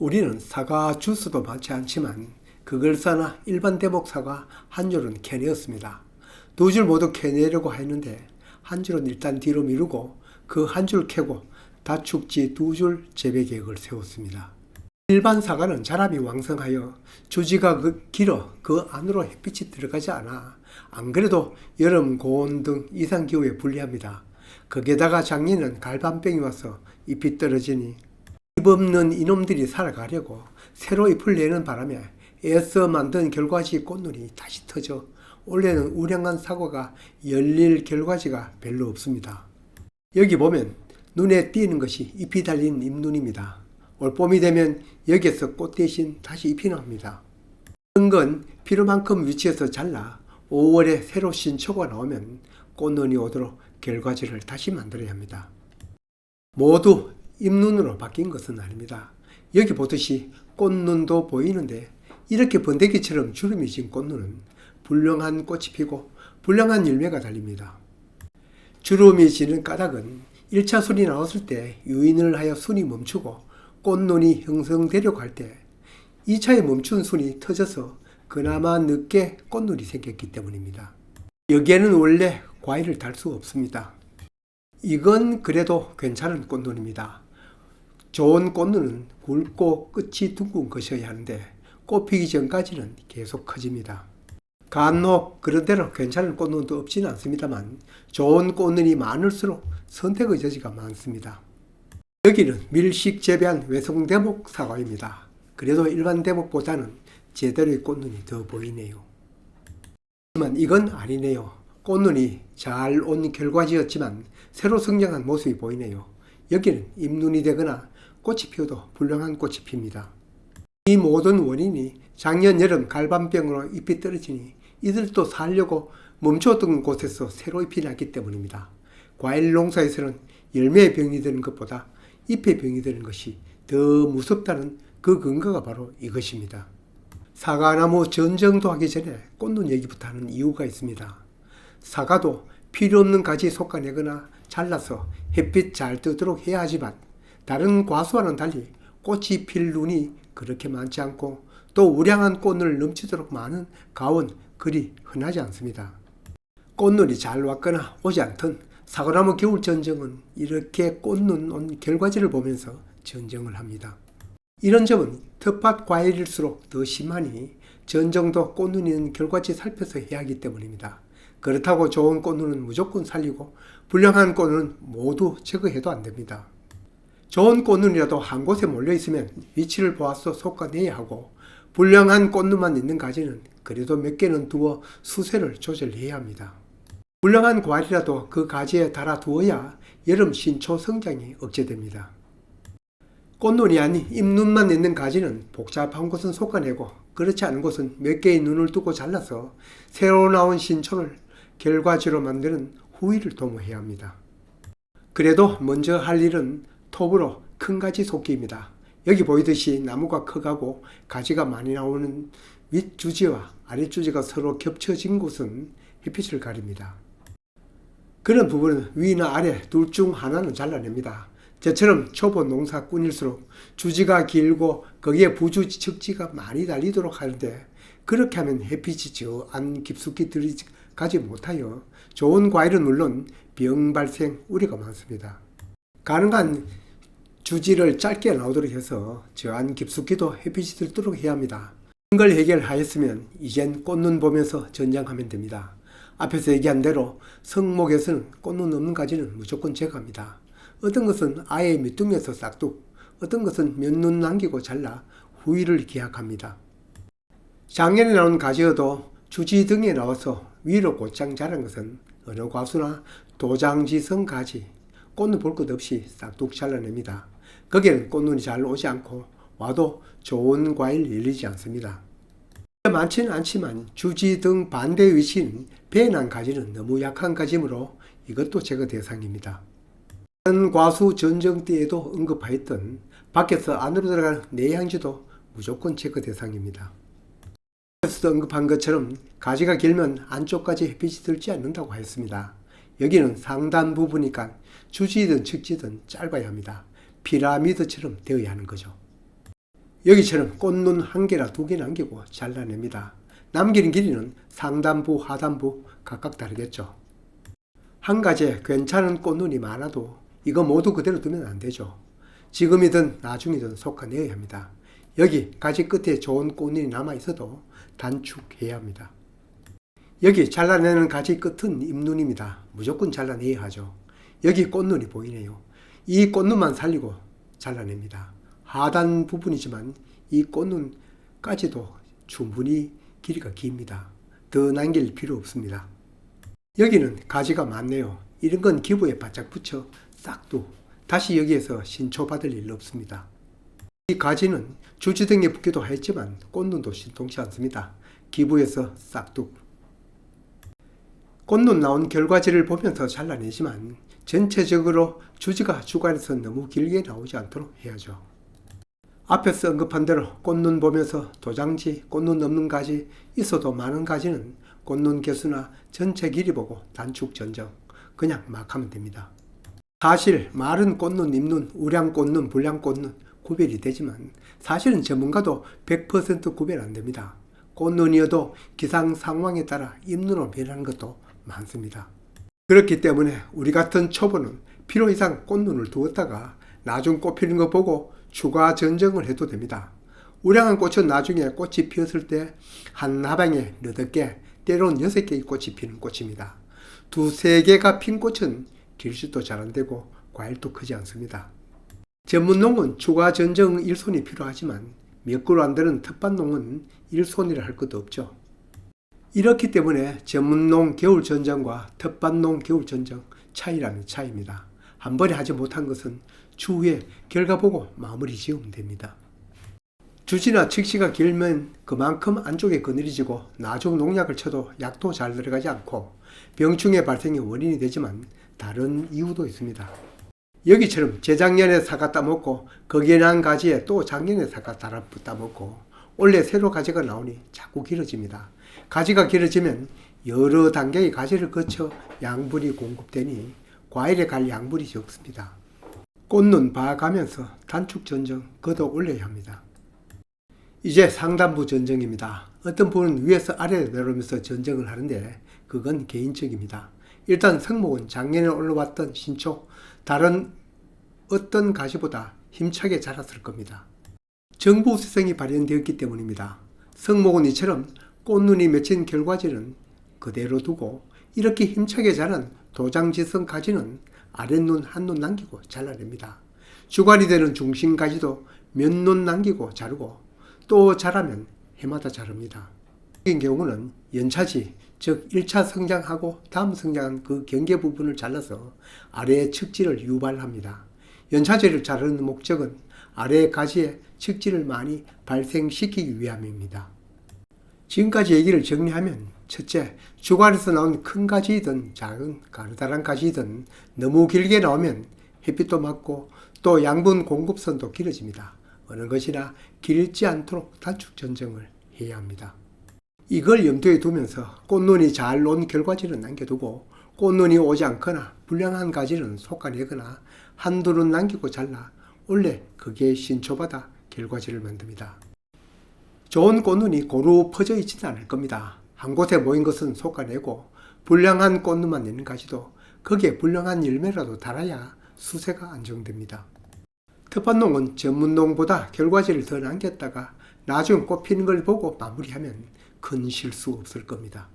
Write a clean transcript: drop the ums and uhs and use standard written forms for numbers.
우리는 사과 주스도 많지 않지만 그걸사나 일반 대목 사과 한 줄은 캐내었습니다. 두 줄 모두 캐내려고 했는데 한 줄은 일단 뒤로 미루고 그 한 줄 캐고 다축지 두 줄 재배 계획을 세웠습니다. 일반 사과는 자람이 왕성하여 주지가 길어 그 안으로 햇빛이 들어가지 않아 안 그래도 여름, 고온 등 이상기후에 불리합니다. 거기에다가 작년은 갈반병이 와서 잎이 떨어지니 잎 없는 이놈들이 살아가려고 새로 잎을 내는 바람에 애써 만든 결과지 꽃눈이 다시 터져 올해는 우량한 사과가 열릴 결과지가 별로 없습니다. 여기 보면 눈에 띄는 것이 잎이 달린 잎눈입니다. 올봄이 되면 여기에서 꽃 대신 다시 잎이 나옵니다. 이런 건 필요만큼 위치에서 잘라 5월에 새로 신초가 나오면 꽃눈이 오도록 결과지를 다시 만들어야 합니다. 모두 잎눈으로 바뀐 것은 아닙니다. 여기 보듯이 꽃눈도 보이는데 이렇게 번데기처럼 주름이 진 꽃눈은 불량한 꽃이 피고 불량한 열매가 달립니다. 주름이 지는 까닭은 1차 순이 나왔을 때 유인을 하여 순이 멈추고 꽃눈이 형성되려고 할 때 2차에 멈춘 순이 터져서 그나마 늦게 꽃눈이 생겼기 때문입니다. 여기에는 원래 과일을 달 수 없습니다. 이건 그래도 괜찮은 꽃눈입니다. 좋은 꽃눈은 굵고 끝이 둥근 것이어야 하는데 꽃피기 전까지는 계속 커집니다. 간혹 그런대로 괜찮은 꽃눈도 없지는 않습니다만 좋은 꽃눈이 많을수록 선택의 여지가 많습니다. 여기는 밀식 재배한 외송대목 사과입니다. 그래도 일반 대목보다는 제대로의 꽃눈이 더 보이네요. 하지만 이건 아니네요. 꽃눈이 잘 온 결과지였지만 새로 성장한 모습이 보이네요. 여기는 잎눈이 되거나 꽃이 피어도 불량한 꽃이 핍니다. 이 모든 원인이 작년 여름 갈반병으로 잎이 떨어지니 이들도 살려고 멈춰둔 곳에서 새로 잎이 났기 때문입니다. 과일 농사에서는 열매에 병이 드는 것보다 잎에 병이 드는 것이 더 무섭다는 그 근거가 바로 이것입니다. 사과나무 전정도 하기 전에 꽃눈 얘기부터 하는 이유가 있습니다. 사과도 필요 없는 가지 솎아내거나 잘라서 햇빛 잘 뜨도록 해야 하지만 다른 과수와는 달리 꽃이 필 눈이 그렇게 많지 않고 또 우량한 꽃눈을 넘치도록 많은 가온 그리 흔하지 않습니다. 꽃눈이 잘 왔거나 오지 않든 사과나무 겨울 전정은 이렇게 꽃눈 온 결과지를 보면서 전정을 합니다. 이런 점은 텃밭 과일일수록 더 심하니 전정도 꽃눈이 있는 결과지 살펴서 해야 하기 때문입니다. 그렇다고 좋은 꽃눈은 무조건 살리고 불량한 꽃눈은 모두 제거해도 안 됩니다. 좋은 꽃눈이라도 한 곳에 몰려 있으면 위치를 보아서 솎아내야 하고 불량한 꽃눈만 있는 가지는 그래도 몇 개는 두어 수세를 조절해야 합니다. 불량한 과일이라도 그 가지에 달아 두어야 여름 신초 성장이 억제됩니다. 꽃눈이 아닌 잎눈만 있는 가지는 복잡한 곳은 솎아내고 그렇지 않은 곳은 몇 개의 눈을 두고 잘라서 새로 나온 신초를 결과지로 만드는 후위를 도모해야 합니다. 그래도 먼저 할 일은 톱으로 큰 가지 솎기입니다. 여기 보이듯이 나무가 커가고 가지가 많이 나오는 윗주지와 아랫주지가 서로 겹쳐진 곳은 햇빛을 가립니다. 그런 부분은 위나 아래 둘 중 하나는 잘라냅니다. 저처럼 초보 농사꾼일수록 주지가 길고 거기에 부주지 척지가 많이 달리도록 하는데 그렇게 하면 햇빛이 저 안 깊숙이 들어가지 못하여 좋은 과일은 물론 병 발생 우려가 많습니다. 가능한 주지를 짧게 나오도록 해서 저 안 깊숙이도 햇빛이 들도록 해야 합니다. 이런 걸 해결하였으면 이젠 꽃눈 보면서 전장하면 됩니다. 앞에서 얘기한 대로 성목에서는 꽃눈 없는 가지는 무조건 제거합니다. 어떤 것은 아예 밑둥에서 싹둑, 어떤 것은 몇 눈 남기고 잘라 후위를 기약합니다. 작년에 나온 가지여도 주지 등에 나와서 위로 곧장 자란 것은 어느 과수나 도장지성 가지, 꽃눈 볼 것 없이 싹둑 잘라냅니다. 거기에는 꽃눈이 잘 오지 않고 와도 좋은 과일 열리지 않습니다. 많지는 않지만 주지 등 반대 위치인 배난 가지는 너무 약한 가지므로 이것도 제거 대상입니다. 다른 과수 전정 때에도 언급하였던 밖에서 안으로 들어가는 내향지도 무조건 제거 대상입니다. 앞에서도 언급한 것처럼 가지가 길면 안쪽까지 햇빛이 들지 않는다고 하였습니다. 여기는 상단 부분이니까 주지든 측지든 짧아야 합니다. 피라미드처럼 되어야 하는 거죠. 여기처럼 꽃눈 한 개나 두 개 남기고 잘라냅니다. 남기는 길이는 상단부, 하단부 각각 다르겠죠. 한 가지에 괜찮은 꽃눈이 많아도 이거 모두 그대로 두면 안 되죠. 지금이든 나중이든 솎아내야 합니다. 여기 가지 끝에 좋은 꽃눈이 남아 있어도 단축해야 합니다. 여기 잘라내는 가지 끝은 잎눈입니다. 무조건 잘라내야 하죠. 여기 꽃눈이 보이네요. 이 꽃눈만 살리고 잘라냅니다. 하단 부분이지만 이 꽃눈까지도 충분히 길이가 깁니다. 더 남길 필요 없습니다. 여기는 가지가 많네요. 이런 건 기부에 바짝 붙여 싹둑 다시 여기에서 신초받을 일 없습니다. 이 가지는 주지등에 붙기도 했지만 꽃눈도 신통치 않습니다. 기부에서 싹둑. 꽃눈 나온 결과지를 보면서 잘라내지만 전체적으로 주지가 주관에서 너무 길게 나오지 않도록 해야죠. 앞에서 언급한 대로 꽃눈 보면서 도장지, 꽃눈 없는 가지, 있어도 많은 가지는 꽃눈 개수나 전체 길이 보고 단축 전정, 그냥 막 하면 됩니다. 사실 마른 꽃눈, 잎눈, 우량 꽃눈, 불량 꽃눈 구별이 되지만 사실은 전문가도 100% 구별 안 됩니다. 꽃눈이어도 기상 상황에 따라 잎눈으로 변하는 것도 많습니다. 그렇기 때문에 우리 같은 초보는 필요 이상 꽃눈을 두었다가 나중 꽃 피는 거 보고 추가 전정을 해도 됩니다. 우량한 꽃은 나중에 꽃이 피었을 때 한 나방에 8개, 때로는 6개의 꽃이 피는 꽃입니다. 2, 3개가 핀 꽃은 길수도 잘 안되고 과일도 크지 않습니다. 전문농은 추가 전정 일손이 필요하지만 몇 그루 안 되는 텃밭농은 일손이라 할 것도 없죠. 이렇기 때문에 전문농 겨울 전정과 텃밭농 겨울 전정 차이라면 차이입니다. 한 번에 하지 못한 것은 추후에 결과 보고 마무리 지으면 됩니다. 주지나 칙시가 길면 그만큼 안쪽에 그늘이지고 나중 농약을 쳐도 약도 잘 들어가지 않고 병충해 발생의 원인이 되지만 다른 이유도 있습니다. 여기처럼 재작년에 사과 따먹고 거기에 난 가지에 또 작년에 사과 따먹고 올해 새로 가지가 나오니 자꾸 길어집니다. 가지가 길어지면 여러 단계의 가지를 거쳐 양분이 공급되니 과일에 갈 양분이 적습니다. 꽃눈 봐가면서 단축 전정 걷어 올려야 합니다. 이제 상단부 전정입니다. 어떤 분은 위에서 아래로 내려오면서 전정을 하는데 그건 개인적입니다. 일단 성목은 작년에 올라왔던 신초, 다른 어떤 가지보다 힘차게 자랐을 겁니다. 정부수성이 발현되었기 때문입니다. 성목은 이처럼 꽃눈이 맺힌 결과지는 그대로 두고 이렇게 힘차게 자란 도장지성 가지는 아랫눈 한눈 남기고 잘라냅니다. 주관이 되는 중심 가지도 몇 눈 남기고 자르고 또 자라면 해마다 자릅니다. 이 경우는 연차지, 즉 1차 성장하고 다음 성장한 그 경계 부분을 잘라서 아래의 측지를 유발합니다. 연차지를 자르는 목적은 아래의 가지에 측지를 많이 발생시키기 위함입니다. 지금까지 얘기를 정리하면 첫째, 주관에서 나온 큰 가지이든 작은 가느다란 가지이든 너무 길게 나오면 햇빛도 맞고 또 양분 공급선도 길어집니다. 어느 것이나 길지 않도록 단축 전정을 해야 합니다. 이걸 염두에 두면서 꽃눈이 잘 온 결과지는 남겨두고 꽃눈이 오지 않거나 불량한 가지는 솎아내거나 한두 눈 남기고 잘라 원래 그게 신초받아 결과지를 만듭니다. 좋은 꽃눈이 고루 퍼져 있지는 않을 겁니다. 한 곳에 모인 것은 솎아내고 불량한 꽃눈만 내는 가지도 거기에 불량한 열매라도 달아야 수세가 안정됩니다. 텃밭농은 전문농보다 결과지를 더 남겼다가 나중 꽃 피는 걸 보고 마무리하면 큰 실수 없을 겁니다.